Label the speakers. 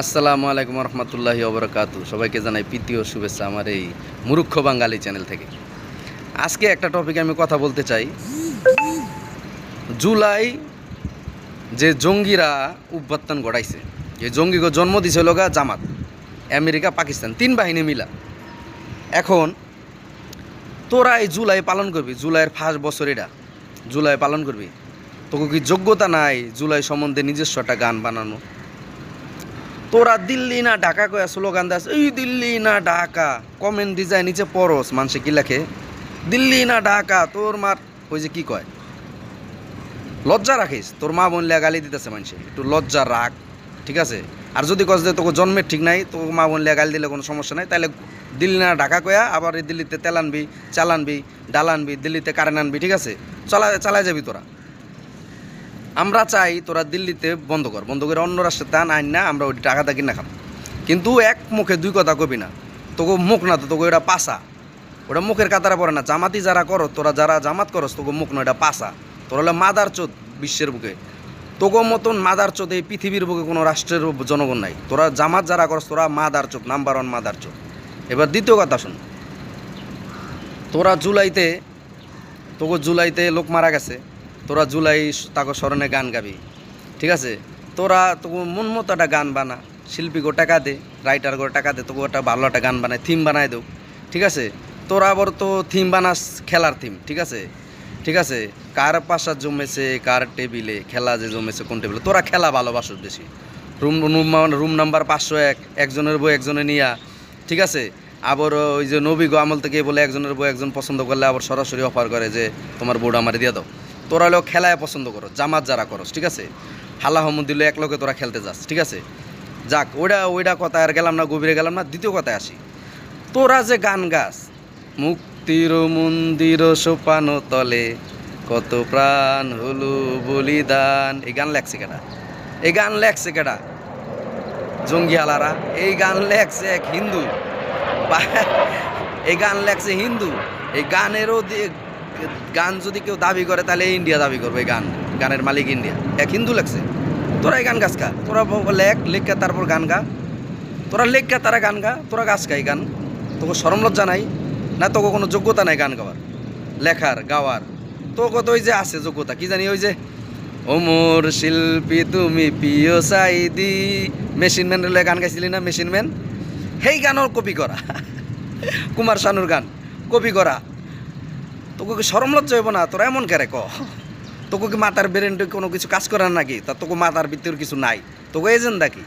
Speaker 1: আসসালামু আলাইকুম রহমতুল্লাহি ওবরাকাতু। সবাইকে জানাই প্রীতি ও শুভেচ্ছা আমার এই মূর্খ বাঙালি চ্যানেল থেকে। আজকে একটা টপিকে আমি কথা বলতে চাই। জুলাই যে জঙ্গিরা উত্থান ঘটাইছে, এই জঙ্গিকে জন্ম দিছিল গা জামাত, আমেরিকা, পাকিস্তান, তিন বাহিনী মিলা। এখন তোরা এই জুলাই পালন করবি, জুলাইয়ের ফার্স্ট বছর এটা জুলাই পালন করবি। তোকে কি যোগ্যতা নাই জুলাই সম্বন্ধে নিজস্ব একটা গান বানানো? তোরা দিল্লি না ঢাকা কয়া স্লোগান দাস, এই দিল্লি না ঢাকা, কমেন্ট ডিজাইন নিচে পরস মানুষে কি লেখে, দিল্লি না ঢাকা। তোর মার ওই যে কি কয়, লজ্জা রাখিস। তোর মা বোনলে গালি দিতেছে মানুষে, একটু লজ্জা রাখ, ঠিক আছে? আর যদি কস যে তোকে জন্মের ঠিক নাই, তোর মা বোনলে গালি দিলে কোনো সমস্যা নাই, তাহলে দিল্লি না ঢাকা কয়া আবার এই দিল্লিতে তেল আনবি, চাল আনবি, ডাল আনবি, দিল্লিতে কারেন্ট আনবি, ঠিক আছে? চালায় যাবি তোরা। আমরা চাই তোরা দিল্লিতে বন্ধ করে অন্য রাষ্ট্রে তা আইন না, আমরা ওই টাকা দাকি না খাম। কিন্তু এক মুখে দুই কথা কবি না। তোকে মুখ না, তো তোকে ওটা পাশা, ওটা মুখের কাতারা পড়ে না। জামাতি যারা করো, তোরা যারা জামাত করস, তোকে মুখ না, এটা পাশা। তোরা হলো মাদার চোদ বিশ্বের বুকে। তোকে মতন মাদার চোদ এই পৃথিবীর বুকে কোনো রাষ্ট্রের জনগণ নাই। তোরা জামাত যারা করস, তোরা মাদার চোদ, নাম্বার 1 মাদার চোদ। এবার দ্বিতীয় কথা শুন, তোরা জুলাইতে লোক মারা গেছে, তোরা জুলাই তাকে স্মরণে গান গাবি, ঠিক আছে? তোরা তোকে মন মতো একটা গান বানা, শিল্পীকে টাকা দে, রাইটারকে টাকা দে, তোকে একটা ভালো একটা গান বানায়, থিম বানায় দেও, ঠিক আছে? তোরা আবার তো থিম বানাস খেলার থিম, ঠিক আছে? ঠিক আছে, কার পাশা জমেছে, কার টেবিলে খেলা যে জমেছে কোন টেবিলে। তোরা খেলা ভালোবাসো বেশি। রুম নাম্বার 501, একজনের বই একজনে নিয়া, ঠিক আছে? আবার ওই যে নবী গো আমল থেকে বলে একজনের বই একজন পছন্দ করলে আবার সরাসরি অফার করে যে তোমার বউটা আমার দিয়ে দাও। তোরা হলেও খেলায় পছন্দ করো, জামাত যারা করস, ঠিক আছে? হাল্লা হমুদ দিলে এক লোকে তোরা খেলতে যাস, ঠিক আছে? যাক, ওইটা কথা আর গেলাম না, গভীরে গেলাম না। দ্বিতীয় কথায় আসি, তোরা যে গান গাস, মুক্তির মন্দির সোপানো তলে কত প্রাণ হলো বলিদান, এই গান লেখছে কেডা? জঙ্গি আলারা। এই গান লেখছে এক হিন্দু, এই গান লেখছে হিন্দু। এই গান যদি কেউ দাবি করে তাহলে ইন্ডিয়া দাবি করবে। এই গানের মালিক ইন্ডিয়া, এক হিন্দু লেখছে। তোরা এই গান গাছ কা, তোরা লেখা তারপর গান গা, তোরা লেখা তারা গান গা, তোরা গাছ কা এই গান। তোকে শরম লজ্জা নাই না? তোকে কোনো যোগ্যতা নাই গান গাওয়ার, লেখার, গাওয়ার? তোকে তো ওই যে আছে যোগ্যতা, কি জানি ওই যে ওমর শিল্পী তুমি প্রিয় সাইদি, মেশিন ম্যান গান গাইছিলি না? মেশিন ম্যান, সেই গানের কপি করা, কুমার শানুর গান কপি করা। তোকে কি শরম লজ্জা হইব না? তোরা এমন কেরে ক? তোকে কি মাথার ব্রেনটা কোনো কিছু কাজ করার নাকি? তা তোকে মাথার ভিতরে কিছু নাই? তোকে এজেন্ডা কি?